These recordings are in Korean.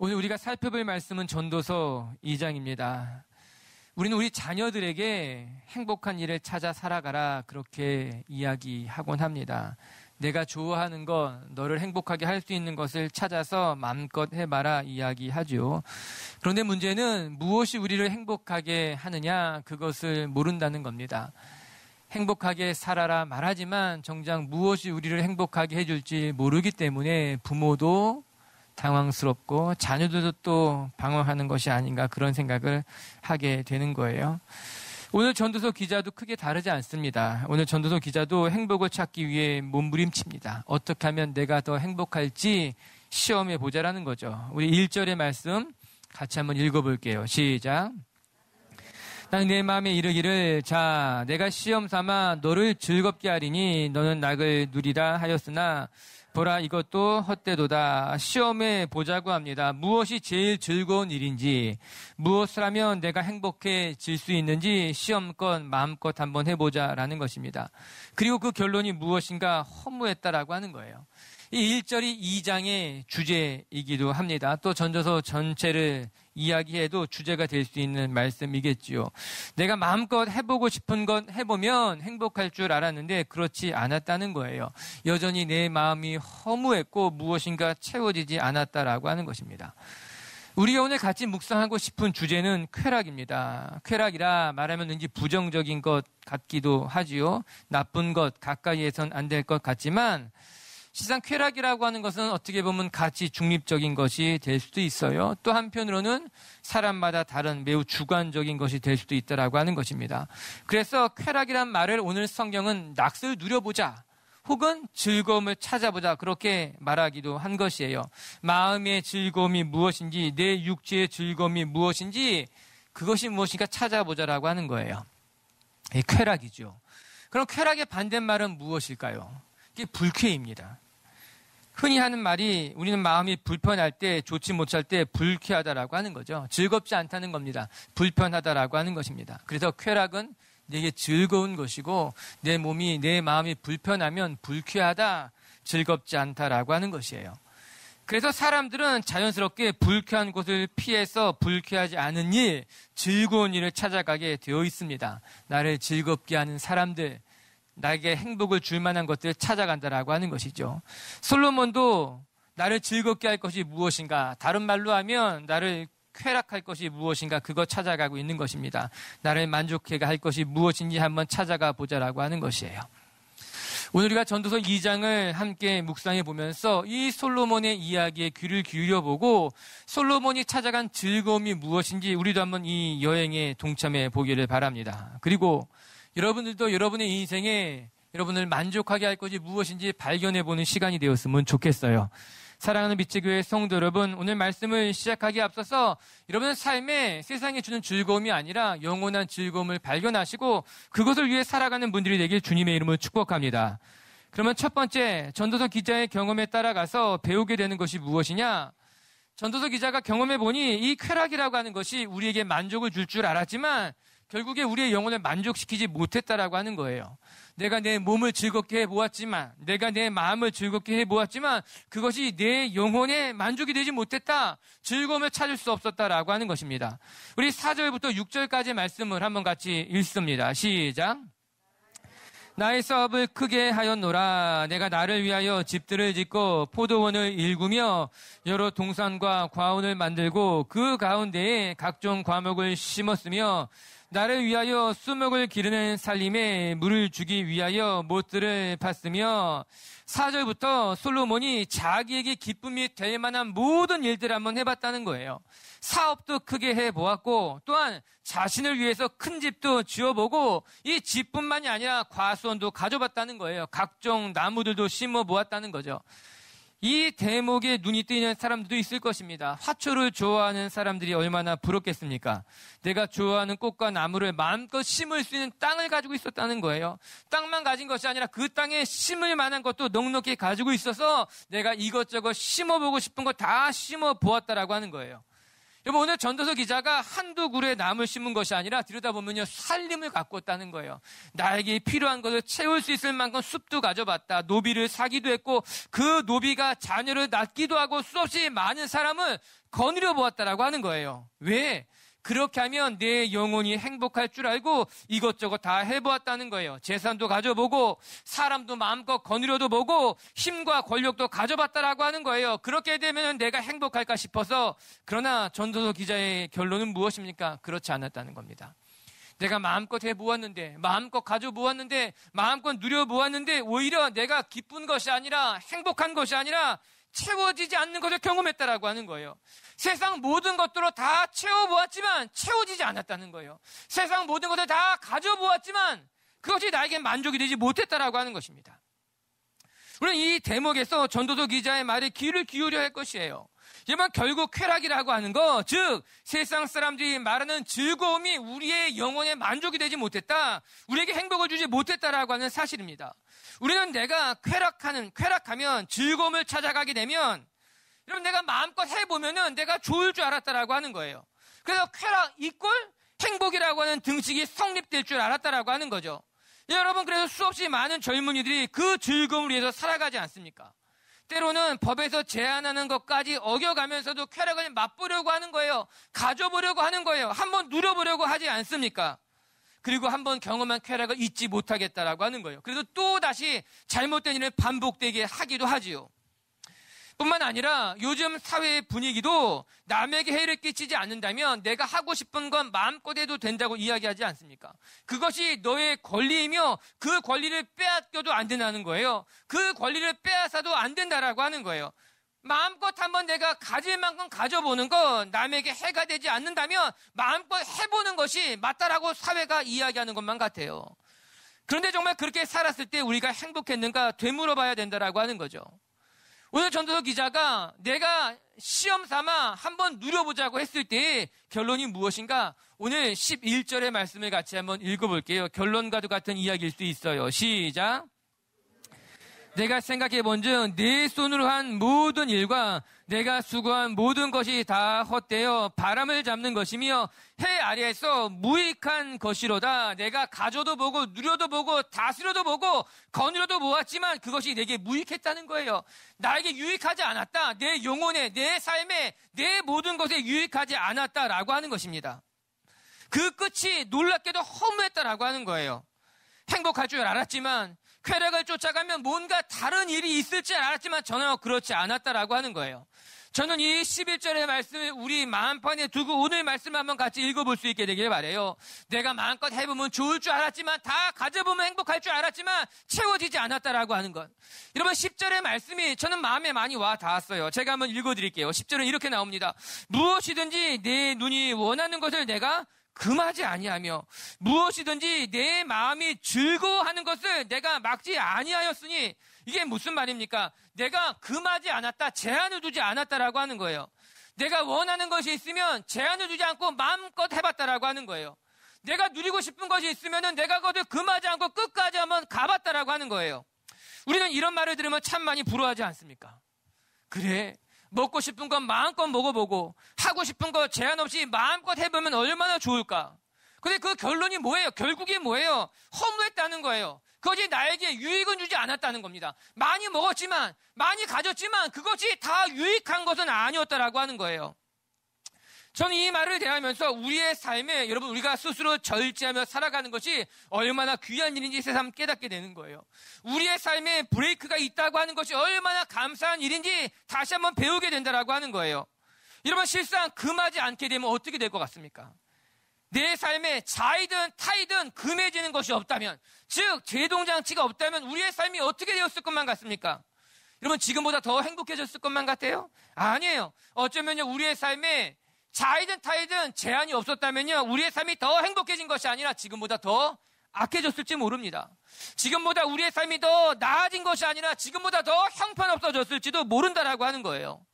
오늘 우리가 살펴볼 말씀은 전도서 2장입니다. 우리는 우리 자녀들에게 행복한 일을 찾아 살아가라 그렇게 이야기하곤 합니다. 내가 좋아하는 것, 너를 행복하게 할 수 있는 것을 찾아서 마음껏 해봐라 이야기하죠. 그런데 문제는 무엇이 우리를 행복하게 하느냐, 그것을 모른다는 겁니다. 행복하게 살아라 말하지만 정작 무엇이 우리를 행복하게 해줄지 모르기 때문에 부모도 당황스럽고 자녀들도 또 방황하는 것이 아닌가 그런 생각을 하게 되는 거예요. 오늘 전도서 기자도 크게 다르지 않습니다. 오늘 전도서 기자도 행복을 찾기 위해 몸부림칩니다. 어떻게 하면 내가 더 행복할지 시험해 보자라는 거죠. 우리 1절의 말씀 같이 한번 읽어볼게요. 시작. 딱 내 마음에 이르기를 자 내가 시험 삼아 너를 즐겁게 하리니 너는 낙을 누리라 하였으나 보라 이것도 헛되도다. 시험해 보자고 합니다. 무엇이 제일 즐거운 일인지, 무엇을 하면 내가 행복해질 수 있는지 시험껏 마음껏 한번 해보자라는 것입니다. 그리고 그 결론이 무엇인가 허무했다라고 하는 거예요. 이 1절이 2장의 주제이기도 합니다. 또 전도서 전체를 이야기해도 주제가 될 수 있는 말씀이겠지요. 내가 마음껏 해보고 싶은 것 해보면 행복할 줄 알았는데 그렇지 않았다는 거예요. 여전히 내 마음이 허무했고 무엇인가 채워지지 않았다라고 하는 것입니다. 우리가 오늘 같이 묵상하고 싶은 주제는 쾌락입니다. 쾌락이라 말하면 왠지 부정적인 것 같기도 하지요. 나쁜 것, 가까이에선 안 될 것 같지만 실상 쾌락이라고 하는 것은 어떻게 보면 가치 중립적인 것이 될 수도 있어요. 또 한편으로는 사람마다 다른 매우 주관적인 것이 될 수도 있다라고 하는 것입니다. 그래서 쾌락이란 말을 오늘 성경은 낙을 누려보자 혹은 즐거움을 찾아보자 그렇게 말하기도 한 것이에요. 마음의 즐거움이 무엇인지 내 육체의 즐거움이 무엇인지 그것이 무엇인가 찾아보자라고 하는 거예요. 이 쾌락이죠. 그럼 쾌락의 반대말은 무엇일까요? 이게 불쾌입니다. 흔히 하는 말이 우리는 마음이 불편할 때, 좋지 못할 때 불쾌하다라고 하는 거죠. 즐겁지 않다는 겁니다. 불편하다라고 하는 것입니다. 그래서 쾌락은 내게 즐거운 것이고 내 몸이, 내 마음이 불편하면 불쾌하다, 즐겁지 않다라고 하는 것이에요. 그래서 사람들은 자연스럽게 불쾌한 곳을 피해서 불쾌하지 않은 일, 즐거운 일을 찾아가게 되어 있습니다. 나를 즐겁게 하는 사람들, 나에게 행복을 줄 만한 것들을 찾아간다라고 하는 것이죠. 솔로몬도 나를 즐겁게 할 것이 무엇인가, 다른 말로 하면 나를 쾌락할 것이 무엇인가 그거 찾아가고 있는 것입니다. 나를 만족하게 할 것이 무엇인지 한번 찾아가 보자라고 하는 것이에요. 오늘 우리가 전도서 2장을 함께 묵상해 보면서 이 솔로몬의 이야기에 귀를 기울여 보고 솔로몬이 찾아간 즐거움이 무엇인지 우리도 한번 이 여행에 동참해 보기를 바랍니다. 그리고 여러분들도 여러분의 인생에 여러분을 만족하게 할 것이 무엇인지 발견해보는 시간이 되었으면 좋겠어요. 사랑하는 빛의교회 성도 여러분, 오늘 말씀을 시작하기에 앞서서 여러분의 삶에 세상이 주는 즐거움이 아니라 영원한 즐거움을 발견하시고 그것을 위해 살아가는 분들이 되길 주님의 이름으로 축복합니다. 그러면 첫 번째, 전도서 기자의 경험에 따라가서 배우게 되는 것이 무엇이냐? 전도서 기자가 경험해보니 이 쾌락이라고 하는 것이 우리에게 만족을 줄 줄 알았지만 결국에 우리의 영혼을 만족시키지 못했다라고 하는 거예요. 내가 내 몸을 즐겁게 해보았지만, 내가 내 마음을 즐겁게 해보았지만 그것이 내 영혼에 만족이 되지 못했다. 즐거움을 찾을 수 없었다라고 하는 것입니다. 우리 4절부터 6절까지 말씀을 한번 같이 읽습니다. 시작. 나의 사업을 크게 하였노라. 내가 나를 위하여 집들을 짓고 포도원을 일구며 여러 동산과 과원을 만들고 그 가운데에 각종 과목을 심었으며 나를 위하여 수목을 기르는 살림에 물을 주기 위하여 못들을 팠으며 4절부터 솔로몬이 자기에게 기쁨이 될 만한 모든 일들을 한번 해봤다는 거예요. 사업도 크게 해보았고 또한 자신을 위해서 큰 집도 지어보고 이 집뿐만이 아니라 과수원도 가져봤다는 거예요. 각종 나무들도 심어보았다는 거죠. 이 대목에 눈이 뜨이는 사람들도 있을 것입니다. 화초를 좋아하는 사람들이 얼마나 부럽겠습니까? 내가 좋아하는 꽃과 나무를 마음껏 심을 수 있는 땅을 가지고 있었다는 거예요. 땅만 가진 것이 아니라 그 땅에 심을 만한 것도 넉넉히 가지고 있어서 내가 이것저것 심어보고 싶은 거 다 심어보았다라고 하는 거예요. 여러분, 오늘 전도서 기자가 한두 그루의 나무를 심은 것이 아니라 들여다보면요, 살림을 갖고 왔다는 거예요. 나에게 필요한 것을 채울 수 있을 만큼 숲도 가져봤다. 노비를 사기도 했고 그 노비가 자녀를 낳기도 하고 수없이 많은 사람을 거느려 보았다라고 하는 거예요. 왜? 그렇게 하면 내 영혼이 행복할 줄 알고 이것저것 다 해보았다는 거예요. 재산도 가져보고 사람도 마음껏 거느려도 보고 힘과 권력도 가져봤다라고 하는 거예요. 그렇게 되면 내가 행복할까 싶어서. 그러나 전도서 기자의 결론은 무엇입니까? 그렇지 않았다는 겁니다. 내가 마음껏 해보았는데, 마음껏 가져보았는데, 마음껏 누려보았는데 오히려 내가 기쁜 것이 아니라, 행복한 것이 아니라 채워지지 않는 것을 경험했다라고 하는 거예요. 세상 모든 것들로 다 채워보았지만 채워지지 않았다는 거예요. 세상 모든 것을 다 가져보았지만 그것이 나에게 만족이 되지 못했다라고 하는 것입니다. 우리는 이 대목에서 전도서 기자의 말에 귀를 기울여야 할 것이에요. 여러분, 결국 쾌락이라고 하는 거, 즉 세상 사람들이 말하는 즐거움이 우리의 영혼에 만족이 되지 못했다, 우리에게 행복을 주지 못했다라고 하는 사실입니다. 우리는 내가 쾌락하면 즐거움을 찾아가게 되면, 여러분, 내가 마음껏 해보면은 내가 좋을 줄 알았다라고 하는 거예요. 그래서 쾌락 이꼴 행복이라고 하는 등식이 성립될 줄 알았다라고 하는 거죠. 여러분, 그래서 수없이 많은 젊은이들이 그 즐거움을 위해서 살아가지 않습니까? 때로는 법에서 제한하는 것까지 어겨가면서도 쾌락을 맛보려고 하는 거예요. 가져보려고 하는 거예요. 한번 누려보려고 하지 않습니까? 그리고 한번 경험한 쾌락을 잊지 못하겠다라고 하는 거예요. 그래서 또 다시 잘못된 일을 반복되게 하기도 하지요. 뿐만 아니라 요즘 사회의 분위기도 남에게 해를 끼치지 않는다면 내가 하고 싶은 건 마음껏 해도 된다고 이야기하지 않습니까? 그것이 너의 권리이며 그 권리를 빼앗겨도 안 된다는 거예요. 그 권리를 빼앗아도 안 된다라고 하는 거예요. 마음껏 한번 내가 가질 만큼 가져보는 건 남에게 해가 되지 않는다면 마음껏 해보는 것이 맞다라고 사회가 이야기하는 것만 같아요. 그런데 정말 그렇게 살았을 때 우리가 행복했는가 되물어봐야 된다라고 하는 거죠. 오늘 전도서 기자가 내가 시험 삼아 한번 누려보자고 했을 때의 결론이 무엇인가? 오늘 11절의 말씀을 같이 한번 읽어볼게요. 결론과도 같은 이야기일 수 있어요. 시작. 내가 생각해 본즉 내 손으로 한 모든 일과 내가 수고한 모든 것이 다 헛되어 바람을 잡는 것이며 해 아래에서 무익한 것이로다. 내가 가져도 보고 누려도 보고 다스려도 보고 거느려도 보았지만 그것이 내게 무익했다는 거예요. 나에게 유익하지 않았다. 내 영혼에, 내 삶에, 내 모든 것에 유익하지 않았다라고 하는 것입니다. 그 끝이 놀랍게도 허무했다라고 하는 거예요. 행복할 줄 알았지만, 쾌락을 쫓아가면 뭔가 다른 일이 있을 줄 알았지만 전혀 그렇지 않았다라고 하는 거예요. 저는 이 11절의 말씀을 우리 마음판에 두고 오늘 말씀을 한번 같이 읽어볼 수 있게 되길 바라요. 내가 마음껏 해보면 좋을 줄 알았지만, 다 가져보면 행복할 줄 알았지만 채워지지 않았다라고 하는 것. 여러분, 10절의 말씀이 저는 마음에 많이 와 닿았어요. 제가 한번 읽어드릴게요. 10절은 이렇게 나옵니다. 무엇이든지 내 눈이 원하는 것을 내가 금하지 아니하며 무엇이든지 내 마음이 즐거워하는 것을 내가 막지 아니하였으니, 이게 무슨 말입니까? 내가 금하지 않았다, 제한을 두지 않았다라고 하는 거예요. 내가 원하는 것이 있으면 제한을 두지 않고 마음껏 해봤다라고 하는 거예요. 내가 누리고 싶은 것이 있으면 내가 그것을 금하지 않고 끝까지 한번 가봤다라고 하는 거예요. 우리는 이런 말을 들으면 참 많이 부러워하지 않습니까? 그래, 먹고 싶은 건 마음껏 먹어보고 하고 싶은 거 제한 없이 마음껏 해보면 얼마나 좋을까? 근데 그 결론이 뭐예요? 결국이 뭐예요? 허무했다는 거예요. 그것이 나에게 유익은 주지 않았다는 겁니다. 많이 먹었지만, 많이 가졌지만 그것이 다 유익한 것은 아니었다라고 하는 거예요. 저는 이 말을 대하면서 우리의 삶에, 여러분, 우리가 스스로 절제하며 살아가는 것이 얼마나 귀한 일인지 새삼 깨닫게 되는 거예요. 우리의 삶에 브레이크가 있다고 하는 것이 얼마나 감사한 일인지 다시 한번 배우게 된다라고 하는 거예요. 여러분, 실상 금하지 않게 되면 어떻게 될 것 같습니까? 내 삶에 자이든 타이든 금해지는 것이 없다면, 즉 제동장치가 없다면 우리의 삶이 어떻게 되었을 것만 같습니까? 여러분, 지금보다 더 행복해졌을 것만 같아요? 아니에요. 어쩌면요, 우리의 삶에 자이든 타이든 제한이 없었다면요, 우리의 삶이 더 행복해진 것이 아니라 지금보다 더 악해졌을지 모릅니다. 지금보다 우리의 삶이 더 나아진 것이 아니라 지금보다 더 형편없어졌을지도 모른다라고 하는 거예요.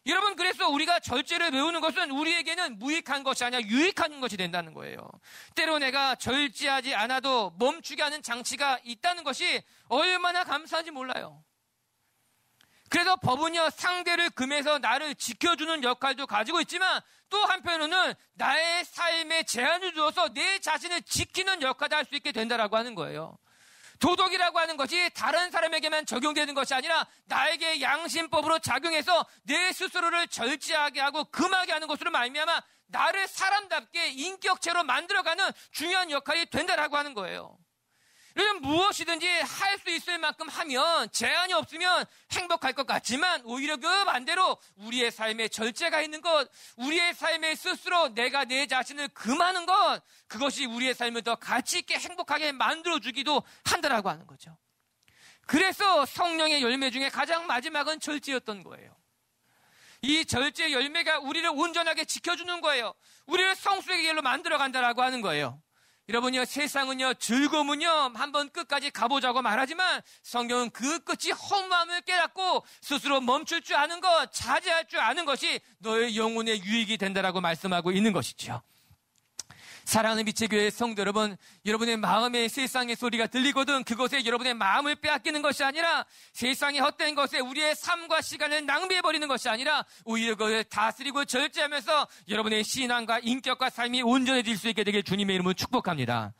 여러분, 그래서 우리가 절제를 배우는 것은 우리에게는 무익한 것이 아니라 유익한 것이 된다는 거예요. 때로 내가 절제하지 않아도 멈추게 하는 장치가 있다는 것이 얼마나 감사한지 몰라요. 그래서 법은요, 상대를 금해서 나를 지켜주는 역할도 가지고 있지만 또 한편으로는 나의 삶에 제한을 두어서 내 자신을 지키는 역할도 할 수 있게 된다라고 하는 거예요. 도덕이라고 하는 것이 다른 사람에게만 적용되는 것이 아니라 나에게 양심법으로 작용해서 내 스스로를 절제하게 하고 금하게 하는 것으로 말미암아 나를 사람답게 인격체로 만들어가는 중요한 역할이 된다라고 하는 거예요. 이런 무엇이든지 할 수 있을 만큼 하면 제한이 없으면 행복할 것 같지만 오히려 그 반대로 우리의 삶에 절제가 있는 것, 우리의 삶에 스스로 내가 내 자신을 금하는 것, 그것이 우리의 삶을 더 가치 있게 행복하게 만들어주기도 한다라고 하는 거죠. 그래서 성령의 열매 중에 가장 마지막은 절제였던 거예요. 이 절제 열매가 우리를 온전하게 지켜주는 거예요. 우리를 성숙의 길로 만들어간다라고 하는 거예요. 여러분요, 세상은요, 즐거움은요, 한번 끝까지 가보자고 말하지만 성경은 그 끝이 허무함을 깨닫고 스스로 멈출 줄 아는 것, 자제할 줄 아는 것이 너의 영혼의 유익이 된다라고 말씀하고 있는 것이죠. 사랑하는 빛의 교회 성도 여러분, 여러분의 마음에 세상의 소리가 들리거든 그것에 여러분의 마음을 빼앗기는 것이 아니라 세상의 헛된 것에 우리의 삶과 시간을 낭비해버리는 것이 아니라 오히려 그것을 다스리고 절제하면서 여러분의 신앙과 인격과 삶이 온전해질 수 있게 되길 주님의 이름으로 축복합니다.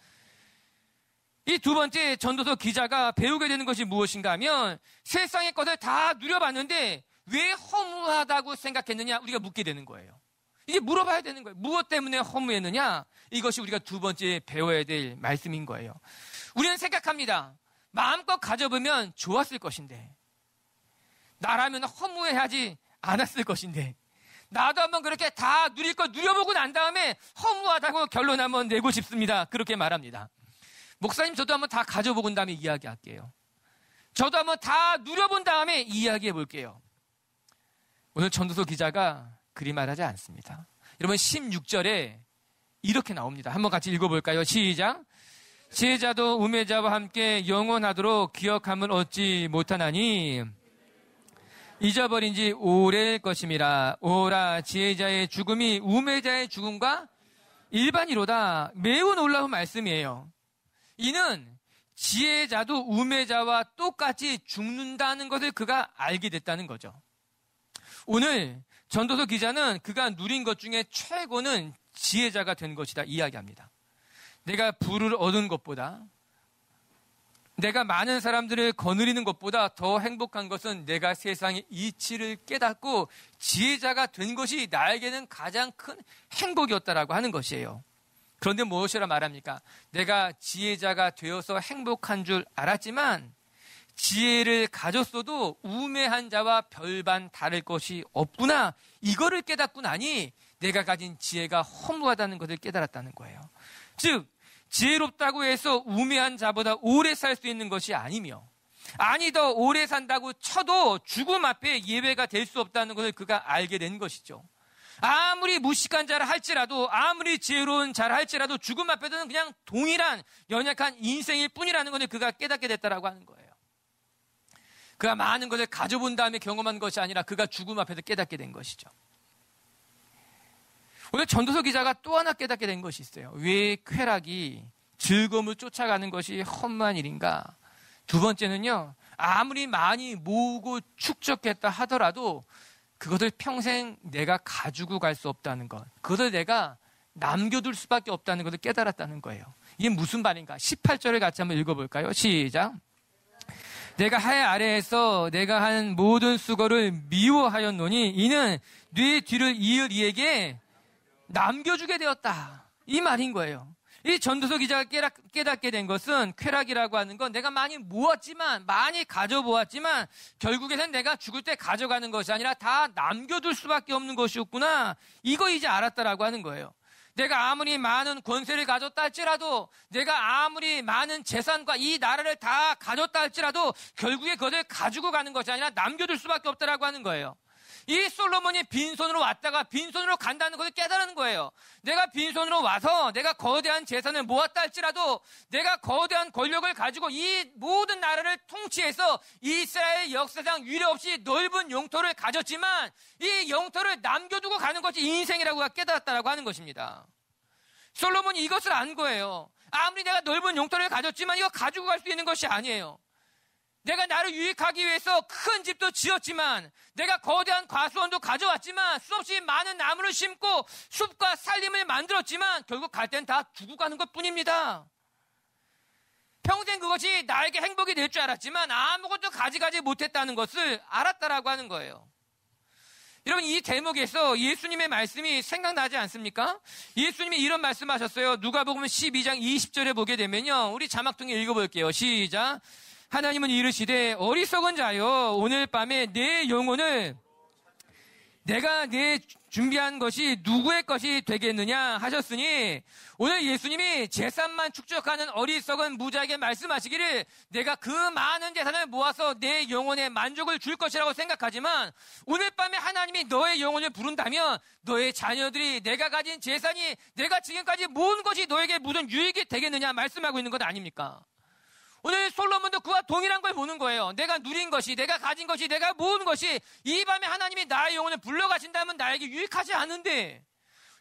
이 두 번째 전도서 기자가 배우게 되는 것이 무엇인가 하면 세상의 것을 다 누려봤는데 왜 허무하다고 생각했느냐 우리가 묻게 되는 거예요. 이게 물어봐야 되는 거예요. 무엇 때문에 허무했느냐? 이것이 우리가 두 번째 배워야 될 말씀인 거예요. 우리는 생각합니다. 마음껏 가져보면 좋았을 것인데, 나라면 허무해하지 않았을 것인데, 나도 한번 그렇게 다 누릴 거 누려보고 난 다음에 허무하다고 결론 한번 내고 싶습니다. 그렇게 말합니다. 목사님, 저도 한번 다 가져보고 다음에 이야기할게요. 저도 한번 다 누려본 다음에 이야기해 볼게요. 오늘 전도서 기자가 그리 말하지 않습니다. 여러분 16절에 이렇게 나옵니다. 한번 같이 읽어볼까요? 시작. 지혜자도 우매자와 함께 영원하도록 기억함을 얻지 못하나니 잊어버린 지 오래일 것임이라. 오라 지혜자의 죽음이 우매자의 죽음과 일반이로다. 매우 놀라운 말씀이에요. 이는 지혜자도 우매자와 똑같이 죽는다는 것을 그가 알게 됐다는 거죠. 오늘 전도서 기자는 그가 누린 것 중에 최고는 지혜자가 된 것이다 이야기합니다. 내가 부를 얻은 것보다, 내가 많은 사람들을 거느리는 것보다 더 행복한 것은 내가 세상의 이치를 깨닫고 지혜자가 된 것이 나에게는 가장 큰 행복이었다라고 하는 것이에요. 그런데 무엇이라 말합니까? 내가 지혜자가 되어서 행복한 줄 알았지만 지혜를 가졌어도 우매한 자와 별반 다를 것이 없구나. 이거를 깨닫고 나니 내가 가진 지혜가 허무하다는 것을 깨달았다는 거예요. 즉 지혜롭다고 해서 우매한 자보다 오래 살 수 있는 것이 아니며, 아니 더 오래 산다고 쳐도 죽음 앞에 예외가 될 수 없다는 것을 그가 알게 된 것이죠. 아무리 무식한 자를 할지라도, 아무리 지혜로운 자를 할지라도 죽음 앞에서는 그냥 동일한 연약한 인생일 뿐이라는 것을 그가 깨닫게 됐다라고 하는 거예요. 그가 많은 것을 가져본 다음에 경험한 것이 아니라 그가 죽음 앞에서 깨닫게 된 것이죠. 오늘 전도서 기자가 또 하나 깨닫게 된 것이 있어요. 왜 쾌락이 즐거움을 쫓아가는 것이 험한 일인가? 두 번째는요, 아무리 많이 모으고 축적했다 하더라도 그것을 평생 내가 가지고 갈 수 없다는 것, 그것을 내가 남겨둘 수밖에 없다는 것을 깨달았다는 거예요. 이게 무슨 말인가? 18절을 같이 한번 읽어볼까요? 시작. 내가 해 아래에서 내가 한 모든 수고를 미워하였노니 이는 네 뒤를 이을 이에게 남겨주게 되었다. 이 말인 거예요. 이 전도서 기자가 깨닫게 된 것은 쾌락이라고 하는 건 내가 많이 모았지만, 많이 가져보았지만 결국에는 내가 죽을 때 가져가는 것이 아니라 다 남겨둘 수밖에 없는 것이었구나. 이거 이제 알았다라고 하는 거예요. 내가 아무리 많은 권세를 가졌다 할지라도, 내가 아무리 많은 재산과 이 나라를 다 가졌다 할지라도 결국에 그것을 가지고 가는 것이 아니라 남겨둘 수밖에 없다라고 하는 거예요. 이 솔로몬이 빈손으로 왔다가 빈손으로 간다는 것을 깨달은 거예요. 내가 빈손으로 와서 내가 거대한 재산을 모았다 할지라도, 내가 거대한 권력을 가지고 이 모든 나라를 통치해서 이스라엘 역사상 유례없이 넓은 영토를 가졌지만 이 영토를 남겨두고 가는 것이 인생이라고 깨달았다라고 하는 것입니다. 솔로몬이 이것을 안 거예요. 아무리 내가 넓은 영토를 가졌지만 이거 가지고 갈 수 있는 것이 아니에요. 내가 나를 유익하기 위해서 큰 집도 지었지만, 내가 거대한 과수원도 가져왔지만, 수없이 많은 나무를 심고 숲과 산림을 만들었지만 결국 갈 땐 다 두고 가는 것뿐입니다. 평생 그것이 나에게 행복이 될 줄 알았지만 아무것도 가져가지 못했다는 것을 알았다라고 하는 거예요. 여러분, 이 대목에서 예수님의 말씀이 생각나지 않습니까? 예수님이 이런 말씀하셨어요. 누가복음 12장 20절에 보게 되면요, 우리 자막 통해 읽어볼게요. 시작. 하나님은 이르시되 어리석은 자여, 오늘 밤에 내 영혼을 내가 내 준비한 것이 누구의 것이 되겠느냐 하셨으니, 오늘 예수님이 재산만 축적하는 어리석은 무자에게 말씀하시기를 내가 그 많은 재산을 모아서 내 영혼에 만족을 줄 것이라고 생각하지만, 오늘 밤에 하나님이 너의 영혼을 부른다면 너의 자녀들이, 내가 가진 재산이, 내가 지금까지 모은 것이 너에게 무슨 유익이 되겠느냐 말씀하고 있는 것 아닙니까? 오늘 솔로몬도 그와 동일한 걸 보는 거예요. 내가 누린 것이, 내가 가진 것이, 내가 모은 것이 이 밤에 하나님이 나의 영혼을 불러가신다면 나에게 유익하지 않은데,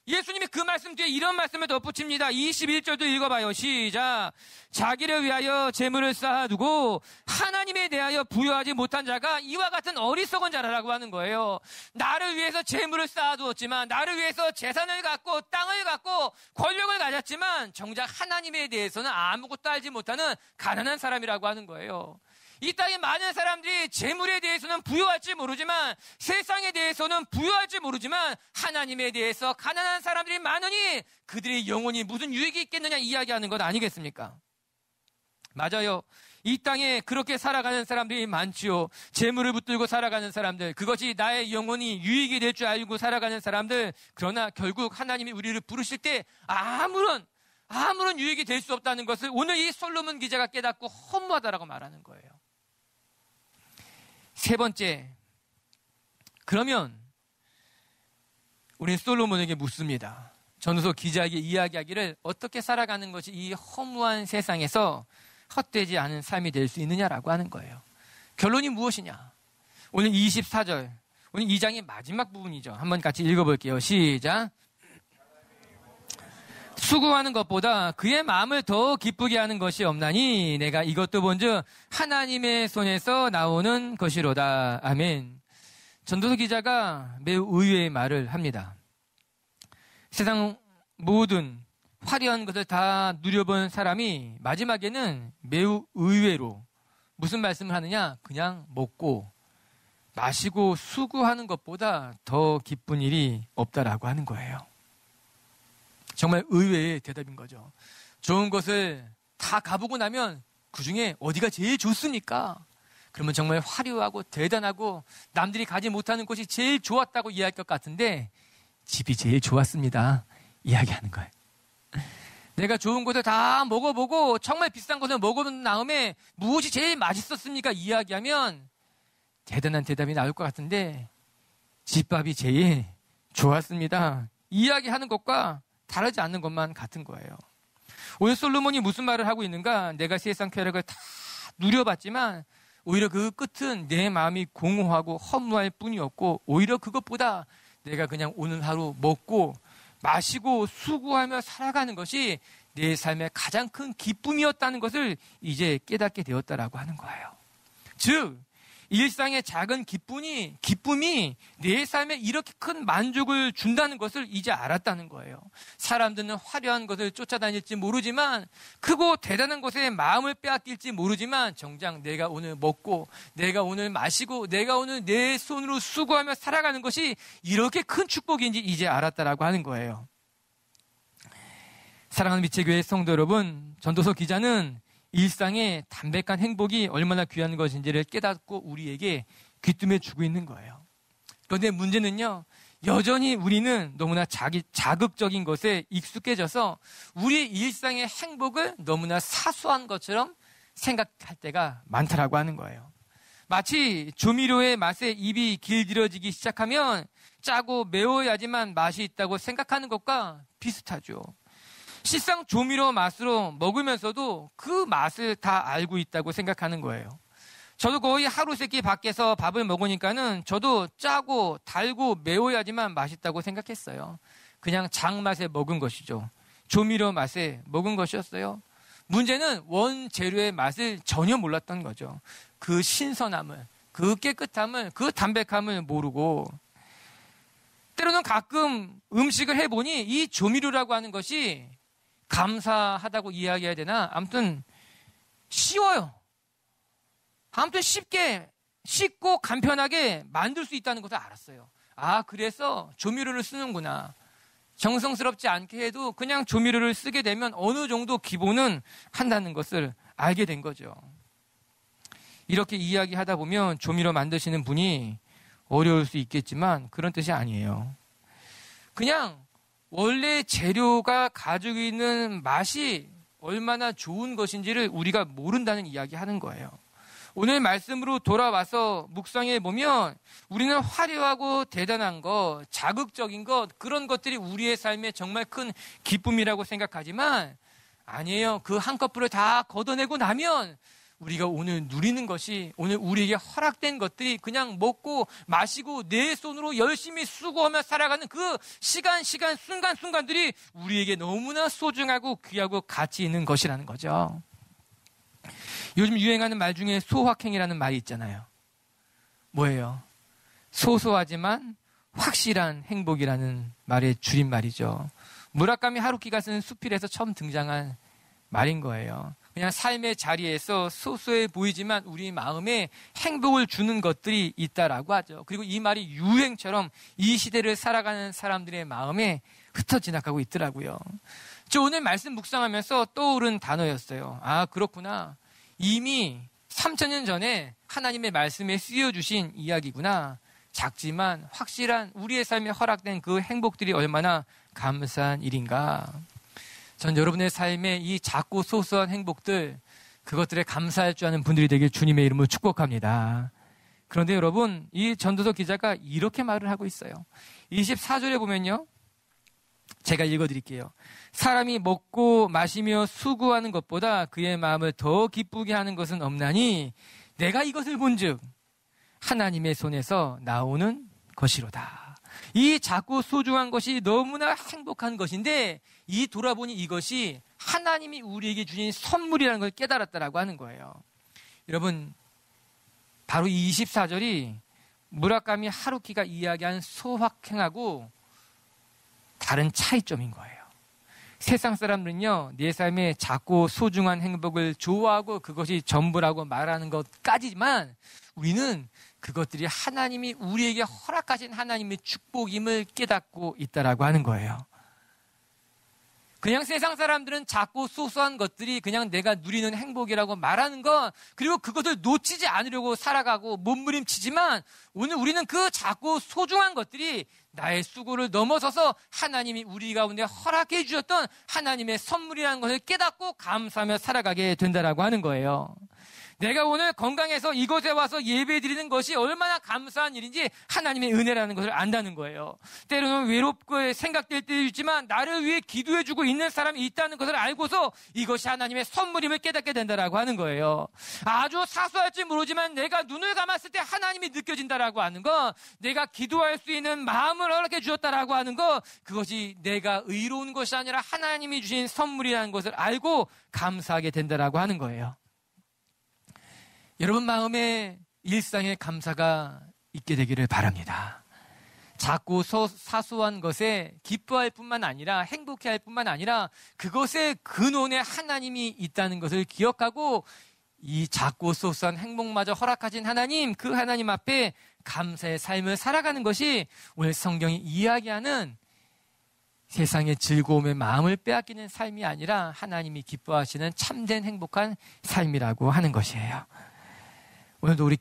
예수님이 그 말씀 뒤에 이런 말씀을 덧붙입니다. 21절도 읽어봐요. 시작. 자기를 위하여 재물을 쌓아두고 하나님에 대하여 부여하지 못한 자가 이와 같은 어리석은 자라라고 하는 거예요. 나를 위해서 재물을 쌓아두었지만, 나를 위해서 재산을 갖고 땅을 갖고 권력을 가졌지만 정작 하나님에 대해서는 아무것도 알지 못하는 가난한 사람이라고 하는 거예요. 이 땅에 많은 사람들이 재물에 대해서는 부유할지 모르지만, 세상에 대해서는 부유할지 모르지만 하나님에 대해서 가난한 사람들이 많으니 그들의 영혼이 무슨 유익이 있겠느냐 이야기하는 것 아니겠습니까? 맞아요. 이 땅에 그렇게 살아가는 사람들이 많지요. 재물을 붙들고 살아가는 사람들, 그것이 나의 영혼이 유익이 될 줄 알고 살아가는 사람들. 그러나 결국 하나님이 우리를 부르실 때 아무런 유익이 될 수 없다는 것을 오늘 이 솔로몬 기자가 깨닫고 허무하다라고 말하는 거예요. 세 번째, 그러면 우리는 솔로몬에게 묻습니다. 전도서 기자에게 이야기하기를 어떻게 살아가는 것이 이 허무한 세상에서 헛되지 않은 삶이 될 수 있느냐라고 하는 거예요. 결론이 무엇이냐? 오늘 24절, 오늘 2장의 마지막 부분이죠. 한번 같이 읽어볼게요. 시작. 수고하는 것보다 그의 마음을 더 기쁘게 하는 것이 없나니 내가 이것도 본즉 하나님의 손에서 나오는 것이로다. 아멘. 전도서 기자가 매우 의외의 말을 합니다. 세상 모든 화려한 것을 다 누려본 사람이 마지막에는 매우 의외로 무슨 말씀을 하느냐? 그냥 먹고 마시고 수고하는 것보다 더 기쁜 일이 없다라고 하는 거예요. 정말 의외의 대답인 거죠. 좋은 것을 다 가보고 나면 그 중에 어디가 제일 좋습니까? 그러면 정말 화려하고 대단하고 남들이 가지 못하는 곳이 제일 좋았다고 이야기할 것 같은데 집이 제일 좋았습니다. 이야기하는 거예요. 내가 좋은 것을 다 먹어보고 정말 비싼 것을 먹어본 다음에 무엇이 제일 맛있었습니까? 이야기하면 대단한 대답이 나올 것 같은데 집밥이 제일 좋았습니다. 이야기하는 것과 다르지 않는 것만 같은 거예요. 오늘 솔로몬이 무슨 말을 하고 있는가? 내가 세상 쾌락을 다 누려봤지만 오히려 그 끝은 내 마음이 공허하고 허무할 뿐이었고, 오히려 그것보다 내가 그냥 오늘 하루 먹고 마시고 수고하며 살아가는 것이 내 삶의 가장 큰 기쁨이었다는 것을 이제 깨닫게 되었다라고 하는 거예요. 즉 일상의 작은 기쁨이 내 삶에 이렇게 큰 만족을 준다는 것을 이제 알았다는 거예요. 사람들은 화려한 것을 쫓아다닐지 모르지만, 크고 대단한 것에 마음을 빼앗길지 모르지만 정작 내가 오늘 먹고 내가 오늘 마시고 내가 오늘 내 손으로 수고하며 살아가는 것이 이렇게 큰 축복인지 이제 알았다라고 하는 거예요. 사랑하는 미체교회 성도 여러분, 전도서 기자는 일상의 담백한 행복이 얼마나 귀한 것인지를 깨닫고 우리에게 귀뜸해 주고 있는 거예요. 그런데 문제는요, 여전히 우리는 너무나 자극적인 것에 익숙해져서 우리의 일상의 행복을 너무나 사소한 것처럼 생각할 때가 많다라고 하는 거예요. 마치 조미료의 맛에 입이 길들여지기 시작하면 짜고 매워야지만 맛이 있다고 생각하는 것과 비슷하죠. 실상 조미료 맛으로 먹으면서도 그 맛을 다 알고 있다고 생각하는 거예요. 저도 거의 하루 세끼 밖에서 밥을 먹으니까는 저도 짜고 달고 매워야지만 맛있다고 생각했어요. 그냥 장맛에 먹은 것이죠. 조미료 맛에 먹은 것이었어요. 문제는 원재료의 맛을 전혀 몰랐던 거죠. 그 신선함을, 그 깨끗함을, 그 담백함을 모르고, 때로는 가끔 음식을 해보니 이 조미료라고 하는 것이 감사하다고 이야기해야 되나? 아무튼 쉬워요. 아무튼 쉽고 간편하게 만들 수 있다는 것을 알았어요. 아, 그래서 조미료를 쓰는구나. 정성스럽지 않게 해도 그냥 조미료를 쓰게 되면 어느 정도 기본은 한다는 것을 알게 된 거죠. 이렇게 이야기하다 보면 조미료 만드시는 분이 어려울 수 있겠지만 그런 뜻이 아니에요. 그냥 원래 재료가 가지고 있는 맛이 얼마나 좋은 것인지를 우리가 모른다는 이야기 하는 거예요. 오늘 말씀으로 돌아와서 묵상해 보면 우리는 화려하고 대단한 것, 자극적인 것, 그런 것들이 우리의 삶에 정말 큰 기쁨이라고 생각하지만 아니에요. 그 한꺼풀을 다 걷어내고 나면 우리가 오늘 누리는 것이, 오늘 우리에게 허락된 것들이 그냥 먹고 마시고 내 손으로 열심히 수고하며 살아가는 그 시간, 순간순간들이 우리에게 너무나 소중하고 귀하고 가치 있는 것이라는 거죠. 요즘 유행하는 말 중에 소확행이라는 말이 있잖아요. 뭐예요? 소소하지만 확실한 행복이라는 말의 줄임말이죠. 무라카미 하루키가 쓴 수필에서 처음 등장한 말인 거예요. 그냥 삶의 자리에서 소소해 보이지만 우리 마음에 행복을 주는 것들이 있다라고 하죠. 그리고 이 말이 유행처럼 이 시대를 살아가는 사람들의 마음에 흩어 지나가고 있더라고요. 저 오늘 말씀 묵상하면서 떠오른 단어였어요. 아, 그렇구나. 이미 3000년 전에 하나님의 말씀에 쓰여주신 이야기구나. 작지만 확실한 우리의 삶에 허락된 그 행복들이 얼마나 감사한 일인가. 전 여러분의 삶에 이 작고 소소한 행복들, 그것들에 감사할 줄 아는 분들이 되길 주님의 이름으로 축복합니다. 그런데 여러분, 이 전도서 기자가 이렇게 말을 하고 있어요. 24절에 보면요, 제가 읽어드릴게요. 사람이 먹고 마시며 수고하는 것보다 그의 마음을 더 기쁘게 하는 것은 없나니 내가 이것을 본즉 하나님의 손에서 나오는 것이로다. 이 작고 소중한 것이 너무나 행복한 것인데 이 돌아보니 이것이 하나님이 우리에게 주신 선물이라는 걸 깨달았다라고 하는 거예요. 여러분, 바로 이 24절이 무라카미 하루키가 이야기한 소확행하고 다른 차이점인 거예요. 세상 사람들은요, 내 삶에 작고 소중한 행복을 좋아하고 그것이 전부라고 말하는 것까지만 우리는 그것들이 하나님이 우리에게 허락하신 하나님의 축복임을 깨닫고 있다라고 하는 거예요. 그냥 세상 사람들은 작고 소소한 것들이 그냥 내가 누리는 행복이라고 말하는 것, 그리고 그것을 놓치지 않으려고 살아가고 몸부림치지만 오늘 우리는 그 작고 소중한 것들이 나의 수고를 넘어서서 하나님이 우리 가운데 허락해 주셨던 하나님의 선물이라는 것을 깨닫고 감사하며 살아가게 된다라고 하는 거예요. 내가 오늘 건강해서 이곳에 와서 예배 드리는 것이 얼마나 감사한 일인지 하나님의 은혜라는 것을 안다는 거예요. 때로는 외롭고 생각될 때도 있지만 나를 위해 기도해주고 있는 사람이 있다는 것을 알고서 이것이 하나님의 선물임을 깨닫게 된다라고 하는 거예요. 아주 사소할지 모르지만 내가 눈을 감았을 때 하나님이 느껴진다라고 하는 것, 내가 기도할 수 있는 마음을 허락해 주셨다라고 하는 것, 그것이 내가 의로운 것이 아니라 하나님이 주신 선물이라는 것을 알고 감사하게 된다라고 하는 거예요. 여러분 마음에 일상의 감사가 있게 되기를 바랍니다. 작고 사소한 것에 기뻐할 뿐만 아니라 행복해할 뿐만 아니라 그것의 근원에 하나님이 있다는 것을 기억하고 이 작고 소소한 행복마저 허락하신 하나님, 그 하나님 앞에 감사의 삶을 살아가는 것이 오늘 성경이 이야기하는 세상의 즐거움의 마음을 빼앗기는 삶이 아니라 하나님이 기뻐하시는 참된 행복한 삶이라고 하는 것이에요. 오늘도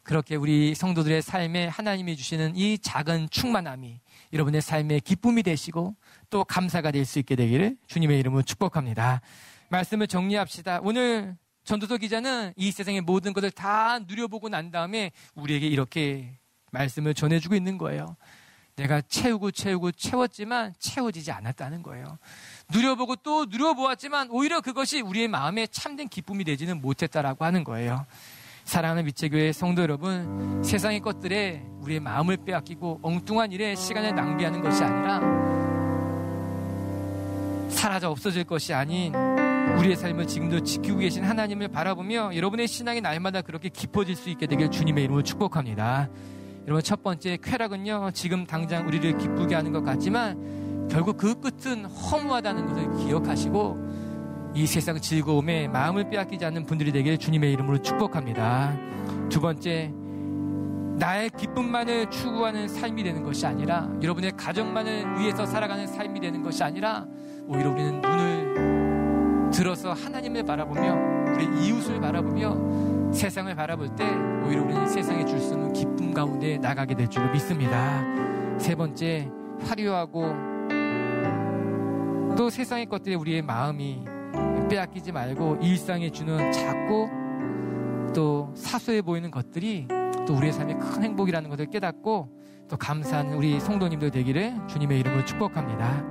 그렇게 우리 성도들의 삶에 하나님이 주시는 이 작은 충만함이 여러분의 삶의 기쁨이 되시고 또 감사가 될 수 있게 되기를 주님의 이름으로 축복합니다. 말씀을 정리합시다. 오늘 전도서 기자는 이 세상의 모든 것을 다 누려보고 난 다음에 우리에게 이렇게 말씀을 전해주고 있는 거예요. 내가 채우고 채웠지만 채워지지 않았다는 거예요. 누려보고 또 누려보았지만 오히려 그것이 우리의 마음에 참된 기쁨이 되지는 못했다라고 하는 거예요. 사랑하는 미체교회 성도 여러분, 세상의 것들에 우리의 마음을 빼앗기고 엉뚱한 일에 시간을 낭비하는 것이 아니라 사라져 없어질 것이 아닌 우리의 삶을 지금도 지키고 계신 하나님을 바라보며 여러분의 신앙이 날마다 그렇게 깊어질 수 있게 되길 주님의 이름으로 축복합니다. 여러분, 첫 번째 쾌락은요, 지금 당장 우리를 기쁘게 하는 것 같지만 결국 그 끝은 허무하다는 것을 기억하시고 이 세상 즐거움에 마음을 빼앗기지 않는 분들이 되길 주님의 이름으로 축복합니다. 두 번째, 나의 기쁨만을 추구하는 삶이 되는 것이 아니라, 여러분의 가정만을 위해서 살아가는 삶이 되는 것이 아니라, 오히려 우리는 눈을 들어서 하나님을 바라보며 우리 이웃을 바라보며 세상을 바라볼 때 오히려 우리는 세상에 줄 수 있는 기쁨 가운데 나가게 될 줄로 믿습니다. 세 번째, 화려하고 또 세상의 것들에 우리의 마음이 빼앗기지 말고 일상에 주는 작고 또 사소해 보이는 것들이 또 우리의 삶의 큰 행복이라는 것을 깨닫고 또 감사하는 우리 성도님들 되기를 주님의 이름으로 축복합니다.